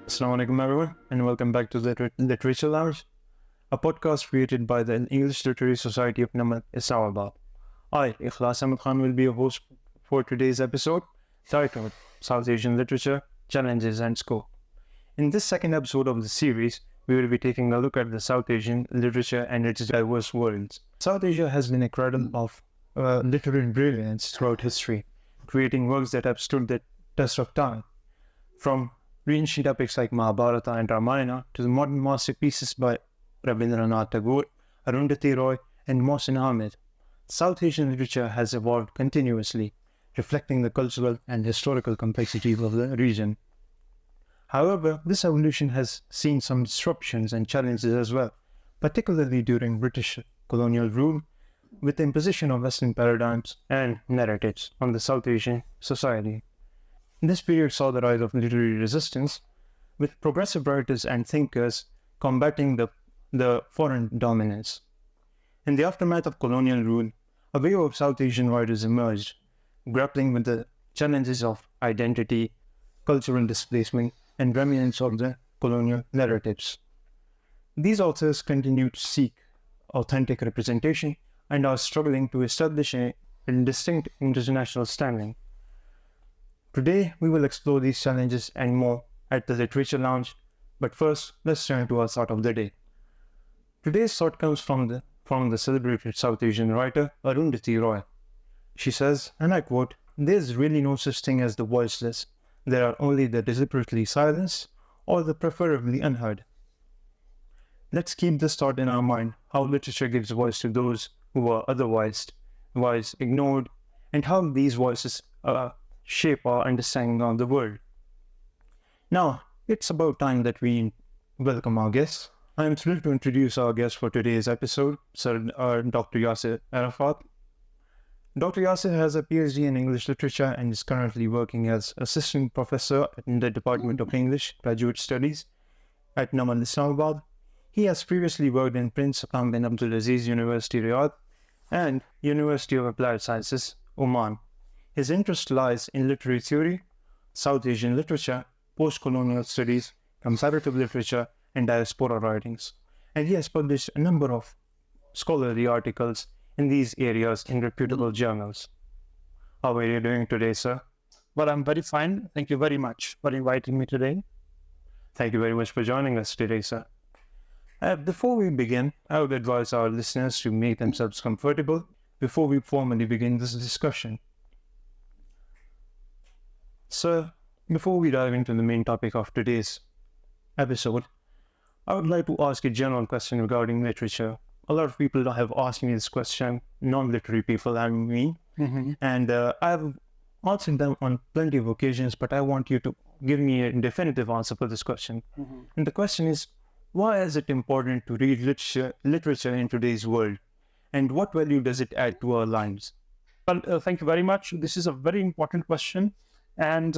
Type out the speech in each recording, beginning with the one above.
Assalamu alaikum everyone, and welcome back to the Literature Lounge, a podcast created by the English Literary Society of NUML, Islamabad. I, Ikhlas Ahmed will be your host for today's episode, titled South Asian Literature, Challenges and Scope. In this second episode of the series, we will be taking a look at the South Asian literature and its diverse worlds. South Asia has been a cradle of literary brilliance throughout history, creating works that have stood the test of time. From ancient epics like Mahabharata and Ramayana to the modern masterpieces by Rabindranath Tagore, Arundhati Roy, and Mohsin Ahmed, South Asian literature has evolved continuously, reflecting the cultural and historical complexities of the region. However, this evolution has seen some disruptions and challenges as well, particularly during British colonial rule, with the imposition of Western paradigms and narratives on the South Asian society. This period saw the rise of literary resistance, with progressive writers and thinkers combating the foreign dominance. In the aftermath of colonial rule, a wave of South Asian writers emerged, grappling with the challenges of identity, cultural displacement, and remnants of the colonial narratives. These authors continue to seek authentic representation and are struggling to establish a distinct international standing. Today, we will explore these challenges and more at the Literature Lounge, but first, let's turn to our thought of the day. Today's thought comes from the celebrated South Asian writer Arundhati Roy. She says, and I quote, "There's really no such thing as the voiceless. There are only the deliberately silenced or the preferably unheard." Let's keep this thought in our mind, how literature gives voice to those who are otherwise ignored, and how these voices shape our understanding of the world. Now, it's about time that we welcome our guests. I am thrilled to introduce our guest for today's episode, Sir Dr. Yasir Arafat. Dr. Yasir has a PhD in English Literature and is currently working as Assistant Professor in the Department of English Graduate Studies at NUML Islamabad. He has previously worked in Prince Sultan bin Abdulaziz University, Riyadh, and University of Applied Sciences, Oman. His interest lies in literary theory, South Asian literature, post-colonial studies, comparative literature, and diaspora writings. And he has published a number of scholarly articles in these areas in reputable journals. How are you doing today, sir? Well, I'm very fine. Thank you very much for inviting me today. Thank you very much for joining us today, sir. Before we begin, I would advise our listeners to make themselves comfortable before we formally begin this discussion. So, before we dive into the main topic of today's episode, I would like to ask a general question regarding literature. A lot of people have asked me this question, non-literary people, I mean, and I've answered them on plenty of occasions, but I want you to give me a definitive answer for this question. And the question is, why is it important to read literature in today's world? And what value does it add to our lives? Well, thank you very much. This is a very important question. And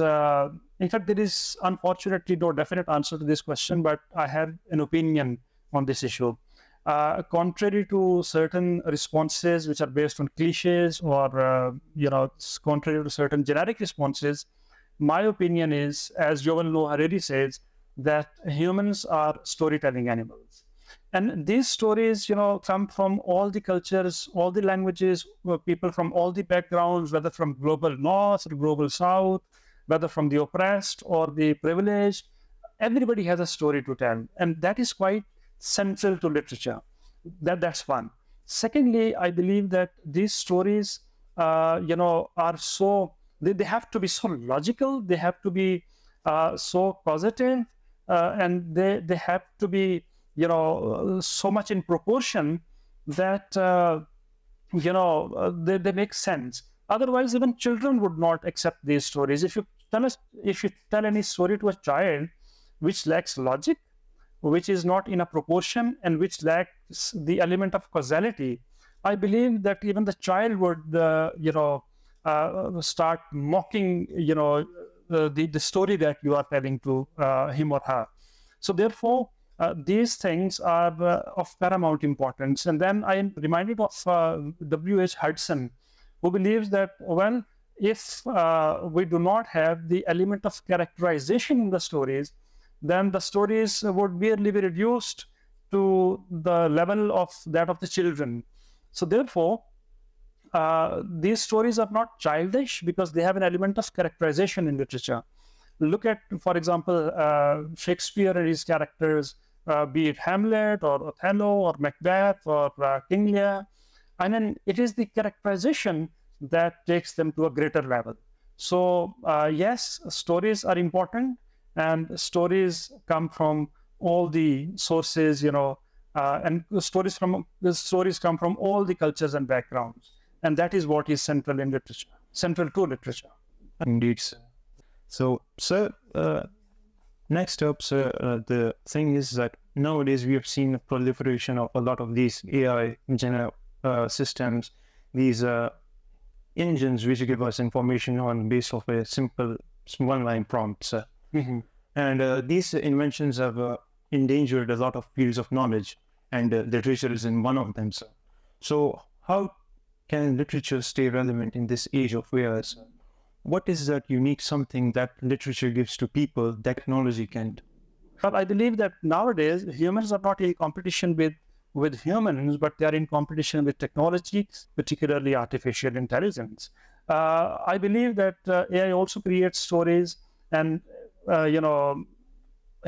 in fact, there is unfortunately no definite answer to this question, but I have an opinion on this issue. Contrary to certain responses which are based on cliches or, contrary to certain generic responses, my opinion is, as Yuval Noah Harari says, that humans are storytelling animals. And these stories, come from all the cultures, all the languages, people from all the backgrounds, whether from global north or global south, whether from the oppressed or the privileged. Everybody has a story to tell. And that is quite central to literature. That's one. Secondly, I believe that these stories, are so, they have to be so logical, they have to be so positive, and they have to be so much in proportion that they make sense. Otherwise, even children would not accept these stories. If you tell any story to a child which lacks logic, which is not in a proportion, and which lacks the element of causality, I believe that even the child would start mocking the story that you are telling to him or her. So therefore, these things are of paramount importance. And then I am reminded of W.H. Hudson, who believes that, well, if we do not have the element of characterization in the stories, then the stories would merely be reduced to the level of that of the children. So therefore, these stories are not childish because they have an element of characterization in literature. Look at, for example, Shakespeare and his characters, be it Hamlet or Othello or Macbeth or King Lear. I mean, it is the characterization that takes them to a greater level. So yes, stories are important, and stories come from all the sources, and the stories come from all the cultures and backgrounds, and that is what is central in literature, central to literature. Indeed, sir. So, sir, next up, sir, the thing is that nowadays we have seen a proliferation of a lot of these AI systems, these engines which give us information on base of a simple one-line prompt, sir. And these inventions have endangered a lot of fields of knowledge, and literature is in one of them, sir. So, how can literature stay relevant in this age of AI, sir? What is that unique something that literature gives to people that technology can't? Well, I believe that nowadays humans are not in competition with humans, but they are in competition with technology, particularly artificial intelligence. I believe that AI also creates stories, and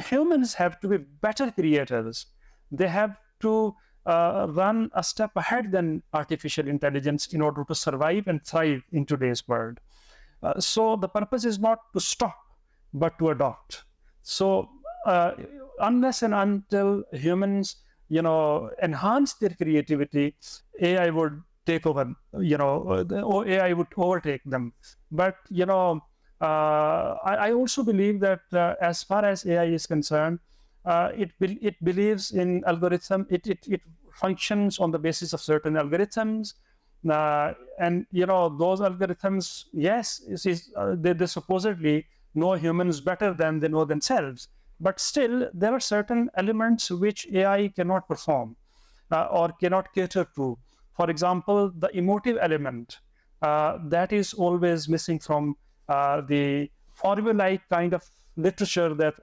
humans have to be better creators. They have to run a step ahead than artificial intelligence in order to survive and thrive in today's world. So the purpose is not to stop, but to adopt. So unless and until humans, enhance their creativity, AI would take over, or AI would overtake them. But, I also believe that as far as AI is concerned, it believes in algorithm. It functions on the basis of certain algorithms. And those algorithms, yes, they supposedly know humans better than they know themselves, but still there are certain elements which AI cannot perform or cannot cater to. For example, the emotive element that is always missing from the formulaic kind of literature that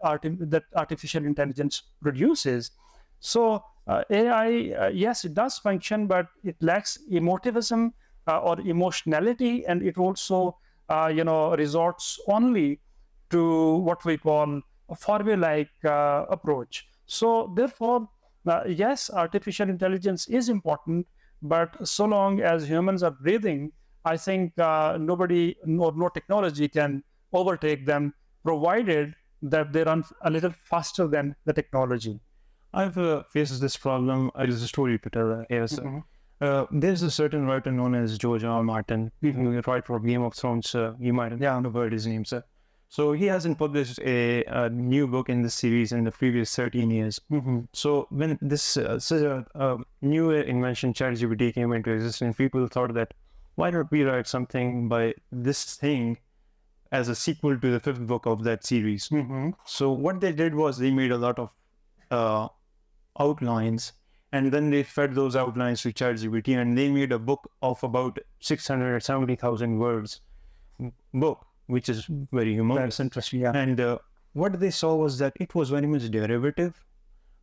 artificial intelligence produces. So AI, yes, it does function, but it lacks emotivism or emotionality, and it also, resorts only to what we call a formulaic approach. So therefore, yes, artificial intelligence is important, but so long as humans are breathing, I think nobody, no technology can overtake them, provided that they run a little faster than the technology. I've faced this problem as a story to tell here, sir. There's a certain writer known as George R. R. Martin, who write for Game of Thrones. You might have heard his name, sir. So he hasn't published a new book in this series in the previous 13 years. So when this new invention, ChatGPT, came into existence, people thought that why not we write something by this thing as a sequel to the 5th book of that series? So what they did was they made a lot of outlines, and then they fed those outlines to ChatGPT, and they made a book of about 670,000 words book, which is very humongous. That's interesting, yeah. And what they saw was that it was very much derivative,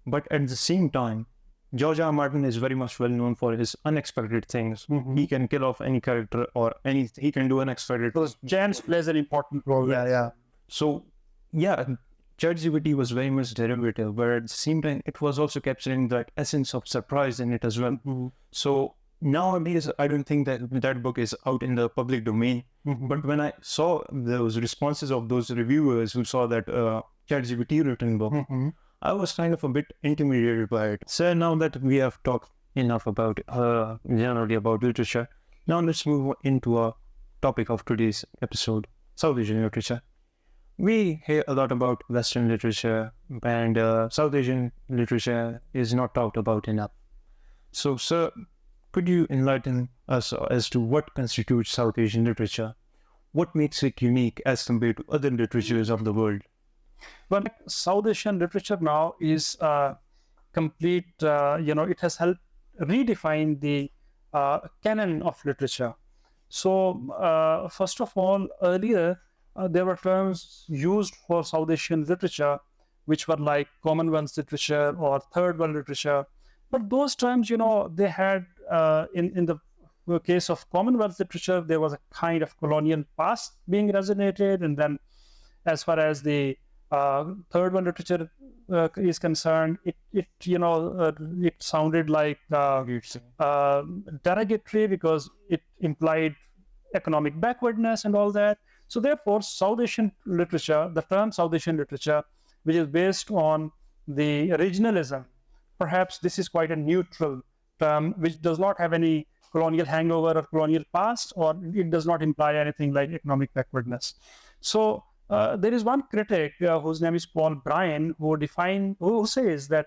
but at the same time, George R. R. Martin is very much well known for his unexpected things. He can kill off any character or he can do unexpected. Because chance plays an important role. Yeah. So, yeah, ChatGPT was very much derivative, but at the same time, it was also capturing that essence of surprise in it as well. So nowadays, I don't think that that book is out in the public domain. But when I saw those responses of those reviewers who saw that ChatGPT written book, I was kind of a bit intimidated by it. So now that we have talked enough about generally about literature, now let's move into our topic of today's episode, South Asian literature. We hear a lot about Western literature, and South Asian literature is not talked about enough. So, sir, could you enlighten us as to what constitutes South Asian literature? What makes it unique as compared to other literatures of the world? Well, South Asian literature now is complete, it has helped redefine the canon of literature. So, first of all, earlier, there were terms used for South Asian literature which were like Commonwealth literature or Third World literature. But those terms, they had, in the case of Commonwealth literature, there was a kind of colonial past being resonated. And then as far as the Third World literature is concerned, it sounded like derogatory because it implied economic backwardness and all that. So therefore, South Asian literature, the term South Asian literature, which is based on the regionalism, perhaps this is quite a neutral term, which does not have any colonial hangover or colonial past, or it does not imply anything like economic backwardness. So there is one critic whose name is Paul Bryan, who says that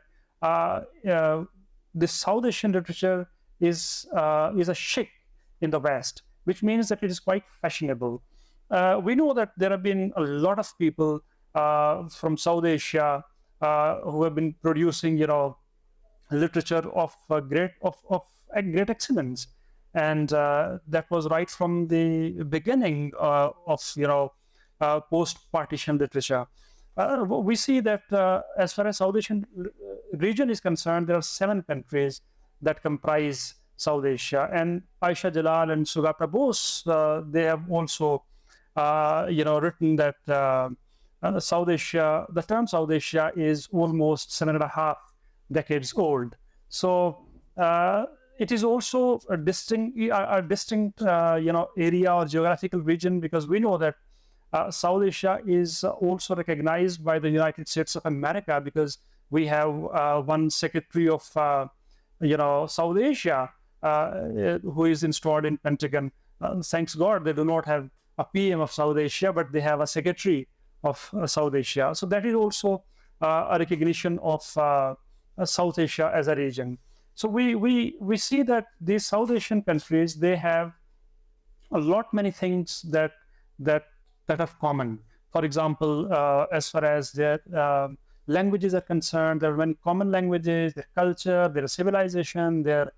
this South Asian literature is a chic in the West, which means that it is quite fashionable. We know that there have been a lot of people from South Asia who have been producing, literature of great excellence, and that was right from the beginning of post-partition literature. We see that as far as South Asian region is concerned, there are 7 countries that comprise South Asia, and Aisha Jalal and Sugata Bose, they have also written that South Asia, the term South Asia is almost 7.5 decades old. So it is also a distinct area or geographical region, because we know that South Asia is also recognized by the United States of America, because we have one secretary of South Asia who is installed in Pentagon. Thanks God they do not have a PM of South Asia, but they have a secretary of South Asia. So that is also a recognition of South Asia as a region. So we see that these South Asian countries, they have a lot many things that are common. For example, as far as their languages are concerned, there are many common languages, their culture, their civilization, their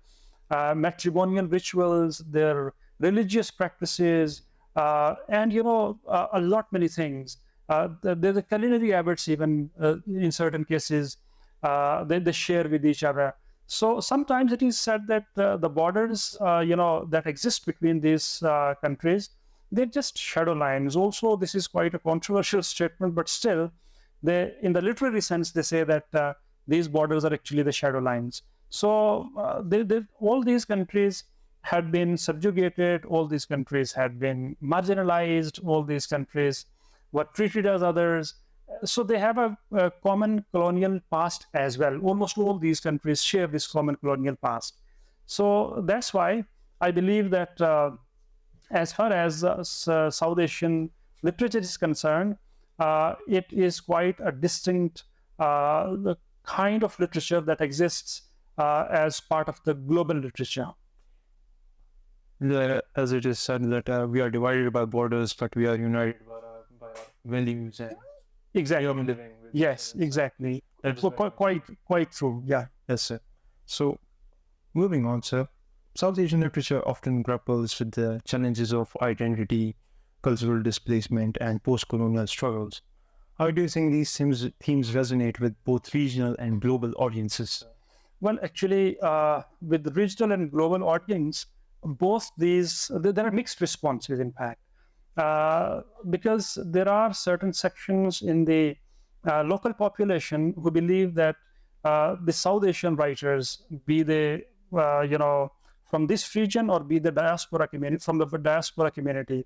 matrimonial rituals, their religious practices, and a lot many things. The culinary habits, even in certain cases, they share with each other. So sometimes it is said that the borders, that exist between these countries, they're just shadow lines. Also, this is quite a controversial statement, but still, in the literary sense, they say that these borders are actually the shadow lines. So all these countries had been subjugated, all these countries had been marginalized, all these countries were treated as others. So they have a common colonial past as well. Almost all these countries share this common colonial past. So that's why I believe that as far as South Asian literature is concerned, it is quite a distinct kind of literature that exists as part of the global literature. As it is said that we are divided by borders, but we are united by our values and exactly living with. Yes, exactly. Quite true. Yeah. Yes, sir. So, moving on, sir. South Asian literature often grapples with the challenges of identity, cultural displacement, and post-colonial struggles. How do you think these themes resonate with both regional and global audiences? Well, actually, with the regional and global audience, both these, there are mixed responses, in fact, because there are certain sections in the local population who believe that the South Asian writers, be they, from this region or be the diaspora community, from the diaspora community,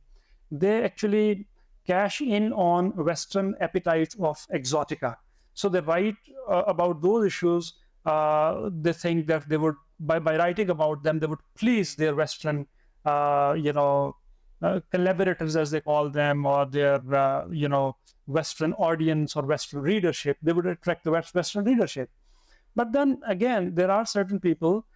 they actually cash in on Western appetite of exotica. So they write about those issues. They think that they would, by writing about them, they would please their Western, collaborators, as they call them, or their, Western audience or Western readership. They would attract the Western readership. But then again, there are certain people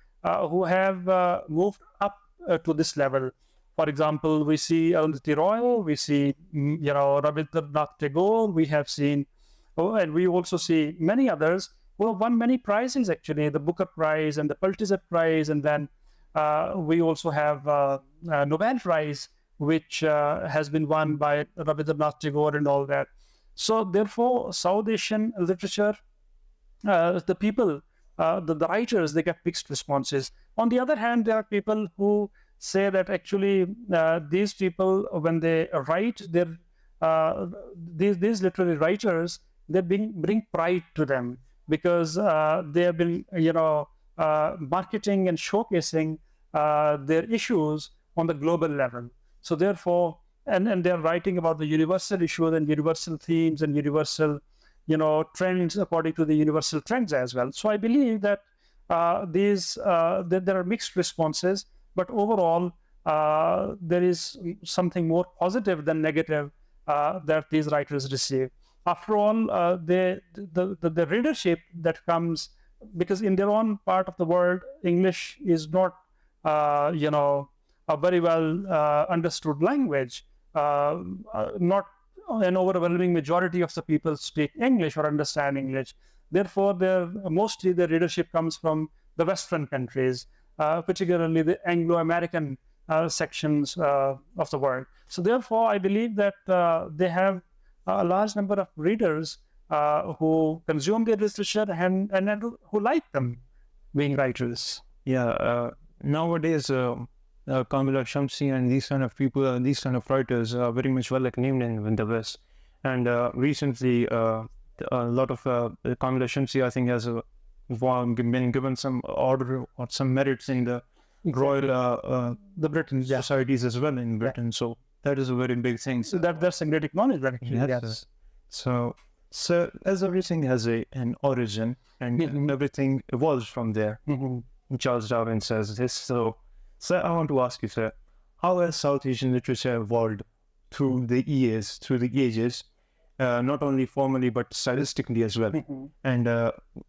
who have moved up to this level. For example, we see Arundhati Roy, we see, Rabindranath Tagore, we have seen, and we also see many others who have won many prizes, actually, the Booker Prize and the Pulitzer Prize, and then we also have Nobel Prize, which has been won by Rabindranath Tagore and all that. So therefore, South Asian literature, the people, the writers, they get mixed responses. On the other hand, there are people who say that actually these people, when they write, these literary writers, they bring pride to them, because they have been, marketing and showcasing their issues on the global level. So therefore, and they're writing about the universal issues and universal themes and universal trends according to the universal trends as well. So I believe that there are mixed responses, but overall there is something more positive than negative that these writers receive. After all, the readership that comes, because in their own part of the world, English is not a very well understood language. Not an overwhelming majority of the people speak English or understand English. Therefore, mostly the readership comes from the Western countries, particularly the Anglo-American sections of the world. So therefore, I believe that they have a large number of readers who consume their literature and who like them being writers. Yeah, nowadays, Kamila Shamsi and these kind of people, these kind of writers are very much well acclaimed in the West. And recently, a lot of Kamila Shamsi, I think, has been given some order or some merits in the Royal the Britain societies as well in Britain. So that is a very big thing. So that's a great acknowledgement. Yes. So as everything has an origin, and everything evolves from there. Charles Darwin says this. So I want to ask you, sir, how has South Asian literature evolved through the years, through the ages, not only formally but stylistically as well? And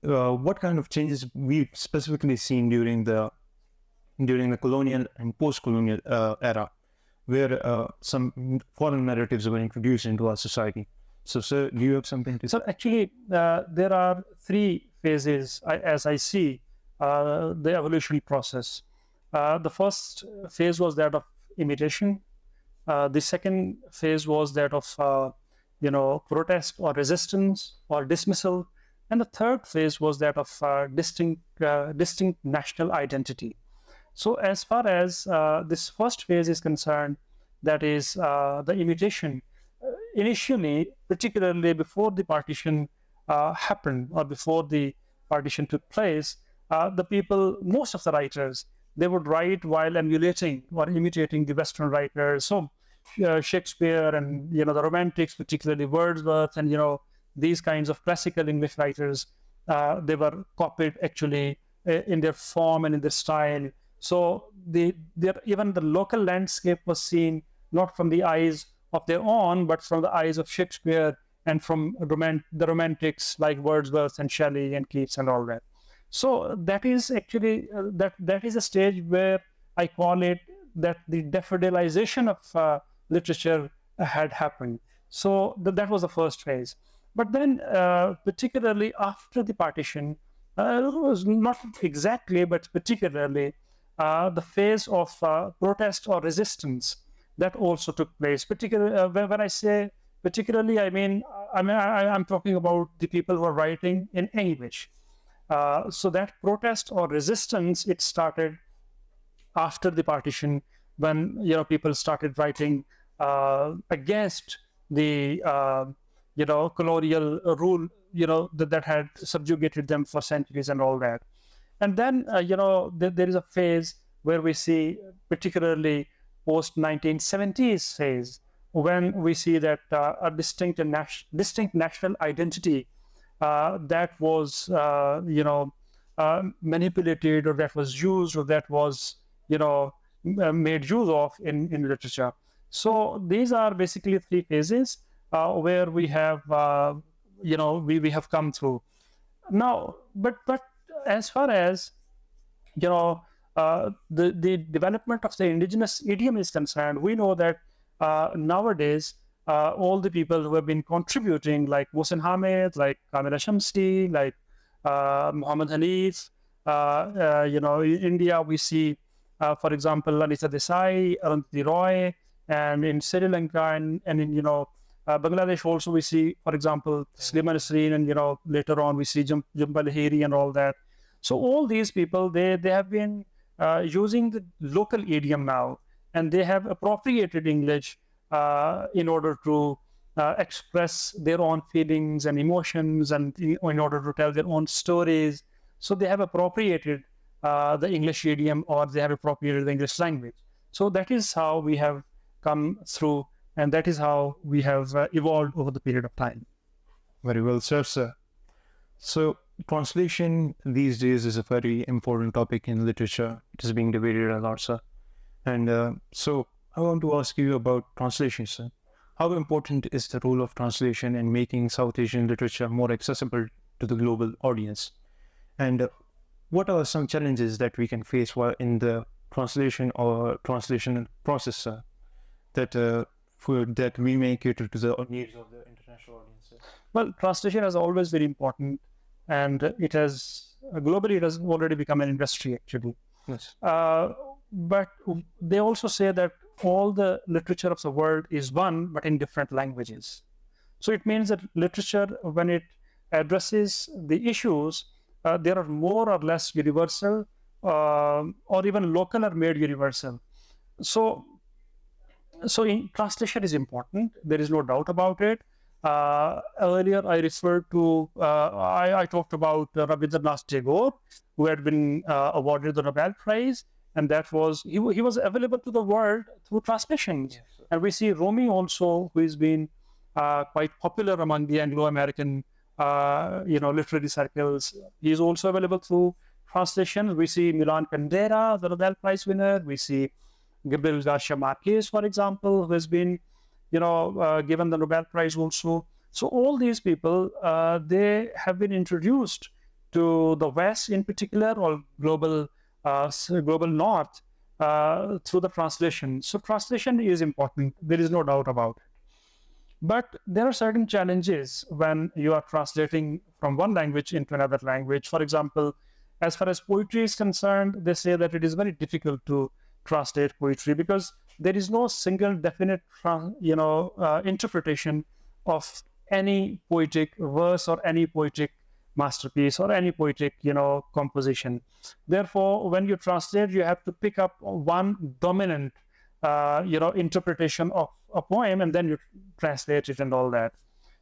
what kind of changes we've specifically seen during the colonial and post-colonial era, where some foreign narratives were introduced into our society? So, sir, do you have something to say? So actually, there are three phases, as I see the evolutionary process. The first phase was that of imitation. The second phase was that of protest or resistance or dismissal, and the third phase was that of distinct national identity. So as far as this first phase is concerned, that is the imitation. Initially, particularly before the partition happened or before the partition took place, the people, most of the writers, they would write while emulating or imitating the Western writers. So Shakespeare and the Romantics, particularly Wordsworth, and these kinds of classical English writers, they were copied actually in their form and in their style. So even the local landscape was seen not from the eyes of their own, but from the eyes of Shakespeare and from the Romantics like Wordsworth and Shelley and Keats and all that. So that is actually that is a stage where I call it that the daffodilization of literature had happened. So that was the first phase. But then, particularly after the partition, it was not exactly, but particularly the phase of protest or resistance that also took place. Particularly, when I say particularly, I'm talking about the people who are writing in English. So that protest or resistance, it started after the partition, when people started writing against the colonial rule that had subjugated them for centuries and all that. And then there is a phase where we see, particularly post 1970s phase, when we see that a distinct national identity that was manipulated, or that was used, or that was made use of in literature. So these are basically three phases where we have we have come through now. But as far as the development of the indigenous idiom is concerned, we know that nowadays all the people who have been contributing, like Mohsin Hamid, like Kamila Shamsi, like Muhammad Hanif, in India we see, for example, Lalita Desai, Arundhati Roy, and in Sri Lanka and in Bangladesh also we see, for example, Sliman Nasreen, and later on we see Jumbal Lahiri and all that. So all these people, they have been using the local idiom now, and they have appropriated English in order to express their own feelings and emotions, and in order to tell their own stories. So they have appropriated the English idiom, or they have appropriated the English language. So that is how we have come through, and that is how we have evolved over the period of time. Very well said, sir. So translation these days is a very important topic in literature. It is being debated a lot, sir. And so I want to ask you about translation, sir. How important is the role of translation in making South Asian literature more accessible to the global audience? And what are some challenges that we can face while in the translation or translation process, sir, that we may cater to the needs of the international audience? Well, translation is always very important, and it has globally it has already become an industry actually. Yes. But they also say that all the literature of the world is one, but in different languages. So it means that literature, when it addresses the issues, there are more or less universal, or even local or made universal. So translation is important. There is no doubt about it. Earlier, I referred to, I talked about Rabindranath Tagore, who had been awarded the Nobel Prize, and that was, he was available to the world through translations. Yes. And we see Rumi also, who has been quite popular among the Anglo-American, literary circles. He is also available through translation. We see Milan Kundera, the Nobel Prize winner. We see Gabriel Garcia Marquez, for example, who has been, given the Nobel Prize also. So all these people, they have been introduced to the West in particular, or global North, through the translation. So translation is important. There is no doubt about it. But there are certain challenges when you are translating from one language into another language. For example, as far as poetry is concerned, they say that it is very difficult to translate poetry because there is no single definite, interpretation of any poetic verse or any poetic masterpiece or any poetic, composition. Therefore, when you translate, you have to pick up one dominant, interpretation of a poem, and then you translate it and all that.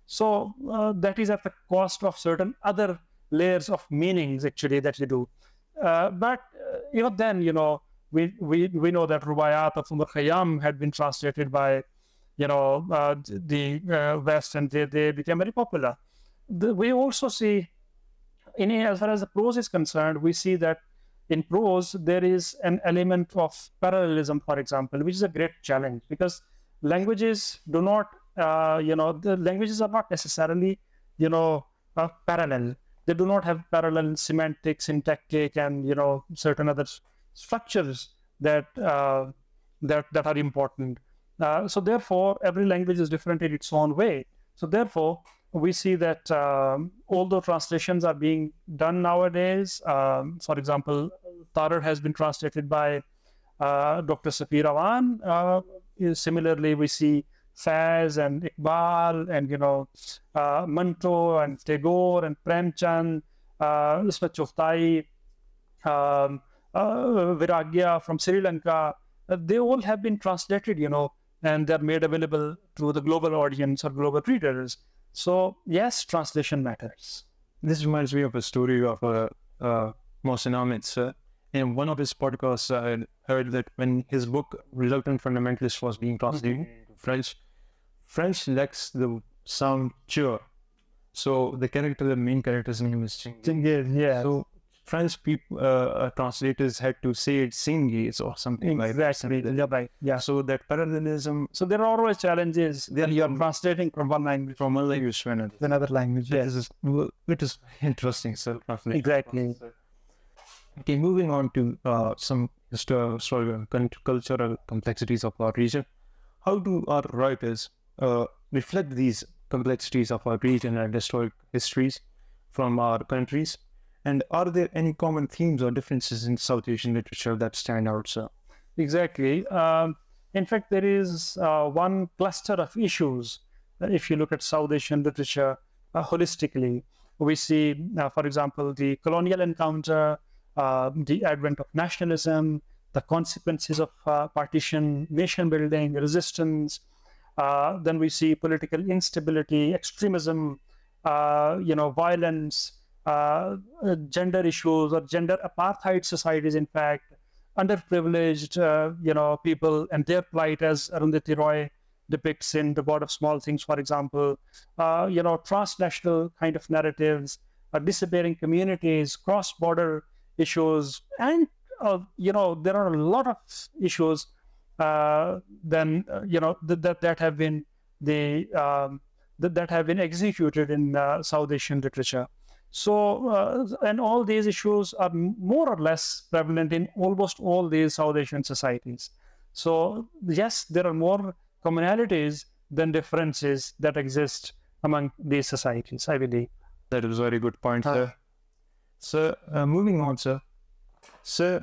So that is at the cost of certain other layers of meanings actually that you do. But then we know that Rubayat of Umar Khayyam had been translated by the West, and they became very popular. We also see, as far as the prose is concerned, we see that in prose there is an element of parallelism, for example, which is a great challenge because languages do not, the languages are not necessarily, parallel. They do not have parallel semantic, syntactic, and certain other structures that are important. So therefore, every language is different in its own way. So therefore, we see that although translations are being done nowadays, for example, Tarar has been translated by Dr. Safir Awan. Similarly, we see Faiz and Iqbal and Manto and Tagore and Premchand, Ismat Choftai, Viragya from Sri Lanka. They all have been translated, and they're made available to the global audience or global readers. So yes, translation matters. This reminds me of a story of Mohsin Ahmed, sir. In one of his podcasts, I heard that when his book Reluctant Fundamentalist was being translated into French lacks the sound ch. So the main character's name is Chingis. Yeah. So French people, translators had to say it Singis or something like that. Exactly. Right. Yeah. So that parallelism. So there are always challenges. Then you are translating from one language to another language. Yes. It is interesting. So exactly. Okay, moving on to some cultural complexities of our region. How do our writers reflect these complexities of our region and historic histories from our countries? And are there any common themes or differences in South Asian literature that stand out, sir? Exactly. In fact, there is one cluster of issues if you look at South Asian literature holistically, we see, for example, the colonial encounter, the advent of nationalism, the consequences of partition, nation building, resistance. Then we see political instability, extremism, violence, gender issues or gender apartheid societies, in fact, underprivileged, people and their plight, as Arundhati Roy depicts in The God of Small Things, for example, transnational kind of narratives, disappearing communities, cross-border issues, and there are a lot of issues that have been that have been executed in South Asian literature. So, and all these issues are more or less prevalent in almost all these South Asian societies. So, yes, there are more commonalities than differences that exist among these societies, I believe. That is a very good point, sir. So, moving on, sir. So,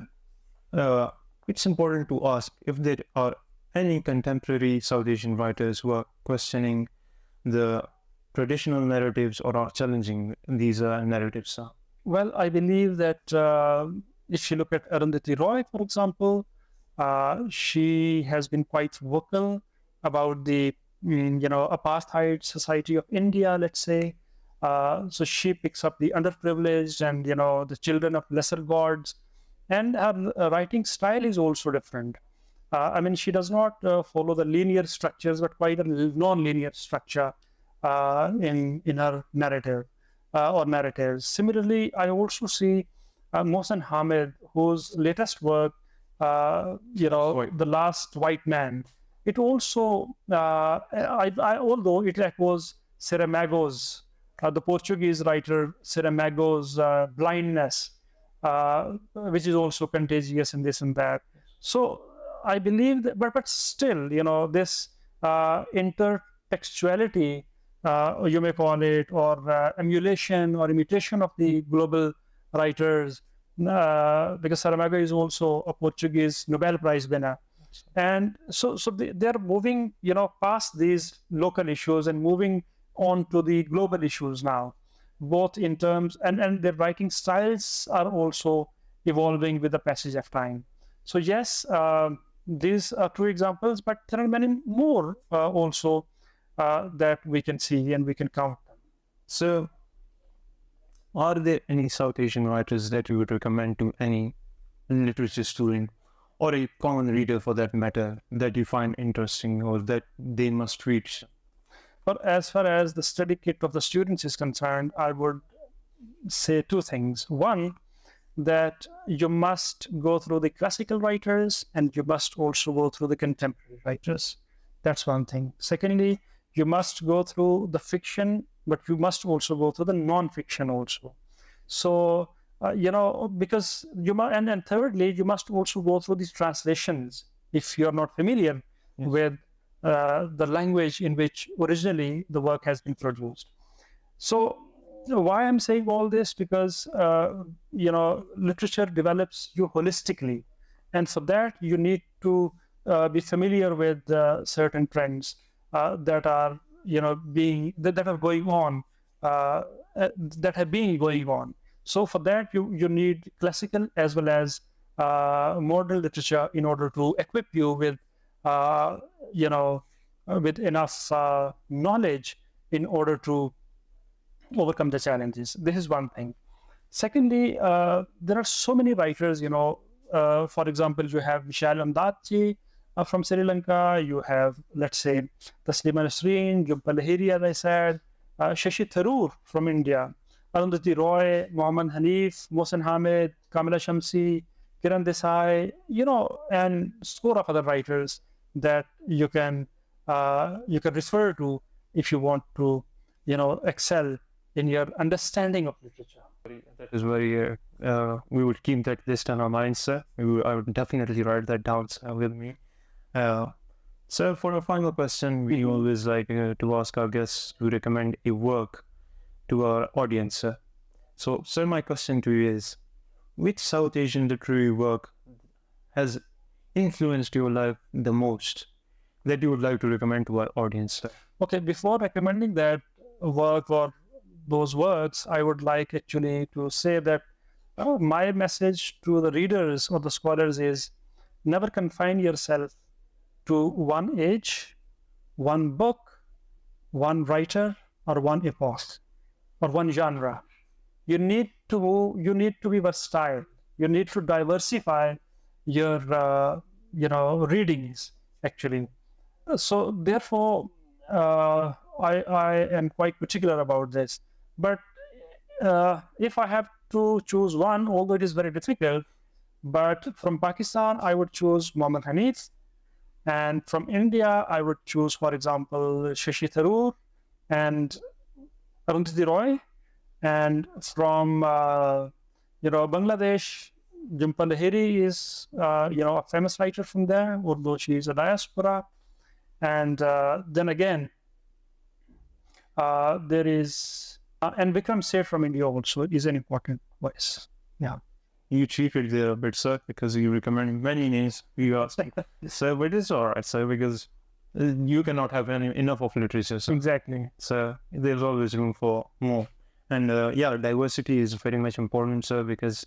it's important to ask if there are any contemporary South Asian writers who are questioning the traditional narratives or are challenging these narratives. Well, I believe that if you look at Arundhati Roy, for example, she has been quite vocal about the apartheid society of India, let's say. So she picks up the underprivileged and the children of lesser gods, and her writing style is also different. I mean, she does not follow the linear structures, but quite a non-linear structure in her narrative or narratives. Similarly, I also see Mohsen Hamid, whose latest work, The Last White Man, it also, although it echoes Saramago's, the Portuguese writer Saramago's blindness, which is also contagious in this and that. So I believe that, but still, this intertextuality, you may call it, or emulation or imitation of the global writers, because Saramago is also a Portuguese Nobel Prize winner. And so they're moving, past these local issues and moving on to the global issues now, both in terms, and their writing styles are also evolving with the passage of time. So yes, these are two examples, but there are many more also that we can see and we can count them. So, are there any South Asian writers that you would recommend to any literature student or a common reader for that matter that you find interesting or that they must read? But as far as the study kit of the students is concerned, I would say two things. One, that you must go through the classical writers and you must also go through the contemporary writers. That's one thing. Secondly, you must go through the fiction, but you must also go through the non-fiction also. So, because you must, and thirdly, you must also go through these translations if you're not familiar with the language in which originally the work has been produced. So, why I'm saying all this? Because, literature develops you holistically. And for that, you need to be familiar with certain trends that are, that are going on, that have been going on. So for that, you need classical as well as modern literature in order to equip you with, with enough knowledge in order to overcome the challenges. This is one thing. Secondly, there are so many writers, for example, you have Vishal Amdatji from Sri Lanka, you have, let's say, Taslima Nasreen, Jubba Lahiri, as I said, Shashi Tharoor from India, Arundhati Roy, Mohammad Hanif, Mohsen Hamid, Kamila Shamsi, Kiran Desai, and score of other writers that you can refer to if you want to, excel in your understanding of literature. That is very, we would keep that list on our minds, sir. I would definitely write that down with me. So for a final question, we always like to ask our guests to recommend a work to our audience, sir. So, sir, my question to you is, which South Asian literary work has influenced your life the most that you would like to recommend to our audience, sir? Okay, before recommending that work or those works, I would like actually to say that my message to the readers or the scholars is never confine yourself to one age, one book, one writer, or one epoch, or one genre. You need to be versatile. You need to diversify your readings actually. So therefore, I am quite particular about this. But if I have to choose one, although it is very difficult, but from Pakistan I would choose Muhammad Hanif, and from India I would choose, for example, Shashi Tharoor and Arundhati Roy, and from Bangladesh, Jhumpa Lahiri is a famous writer from there, although she is a diaspora. And then again, there is and Vikram Seth from India also is an important voice. Yeah. You cheated there a bit, sir, because you recommended many names. You asked, sir, but it's all right, sir, because you cannot have enough of literature, sir. Exactly. So there's always room for more. And diversity is very much important, sir, because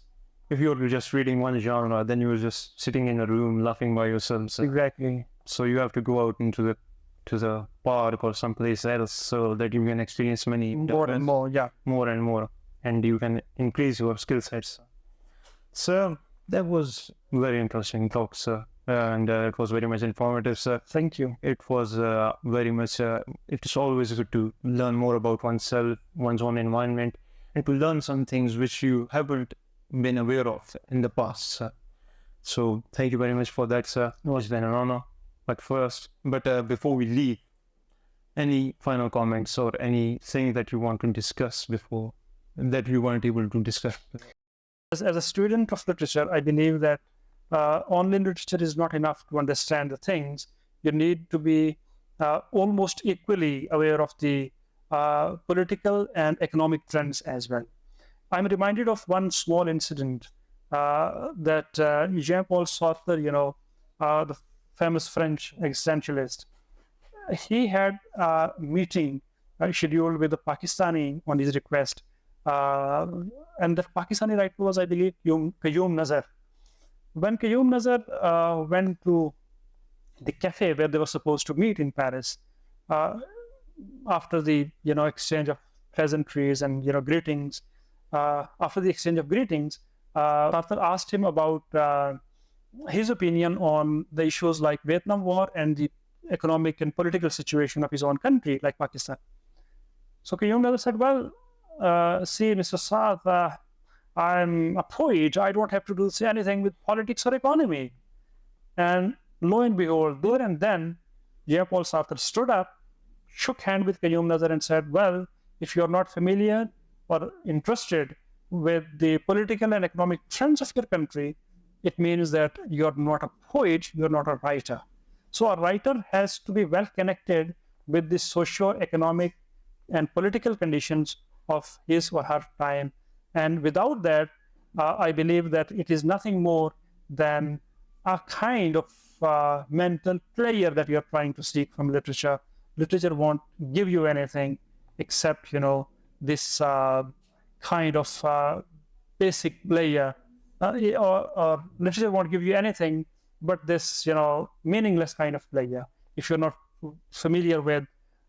if you're just reading one genre, then you're just sitting in a room laughing by yourself. Sir. Exactly. So you have to go out into the park or someplace else so that you can experience many More and more, yeah. more and more, and you can increase your skill sets. So that was very interesting talk, sir, and it was very much informative, sir. Thank you. It was very much. It's always good to learn more about oneself, one's own environment, and to learn some things which you haven't been aware of in the past, sir. So thank you very much for that, sir. It was been an honor. But before we leave, any final comments or anything that you want to discuss before that you weren't able to discuss? As a student of literature, I believe that only literature is not enough to understand the things. You need to be almost equally aware of the political and economic trends as well. I'm reminded of one small incident that Jean-Paul Sartre, the famous French existentialist, he had a meeting scheduled with the Pakistani on his request. And the Pakistani writer was, I believe, Qayyum Nazar. When Qayyum Nazar went to the cafe where they were supposed to meet in Paris, after the exchange of pleasantries and greetings, after the exchange of greetings, Sartre asked him about his opinion on the issues like Vietnam War and the economic and political situation of his own country, like Pakistan. So Qayyum Nazar said, well, see, Mr. Sartre, I'm a poet. I don't have to say anything with politics or economy. And lo and behold, there and then, Jean-Paul Sartre stood up, shook hand with Qayyum Nazar and said, well, if you're not familiar or interested with the political and economic trends of your country, it means that you're not a poet, you're not a writer. So a writer has to be well connected with the socio-economic and political conditions of his or her time. And without that, I believe that it is nothing more than a kind of mental pleasure that you're trying to seek from literature. Literature won't give you anything except, this kind of basic pleasure. Or literature won't give you anything but this, meaningless kind of pleasure if you're not familiar with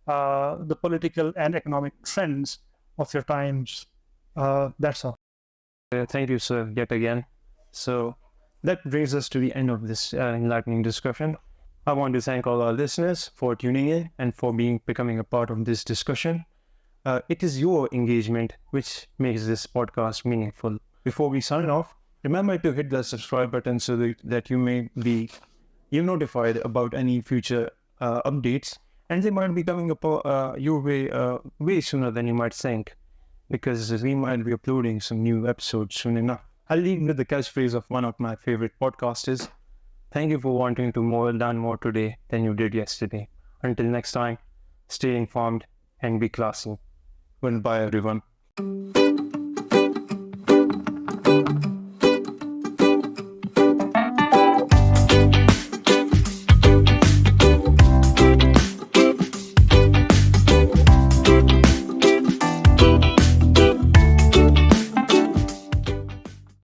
the political and economic trends of your times. That's all. Thank you, sir, yet again. So that brings us to the end of this enlightening discussion. I want to thank all our listeners for tuning in and for becoming a part of this discussion. It is your engagement which makes this podcast meaningful. Before we sign off, remember to hit the subscribe button so that you may be notified about any future updates, and they might be coming up your way way sooner than you might think, because we might be uploading some new episodes soon enough. I'll leave with the catchphrase of one of my favorite podcasters. Thank you for wanting to learn more today than you did yesterday. Until next time, stay informed and be classy. Goodbye, everyone.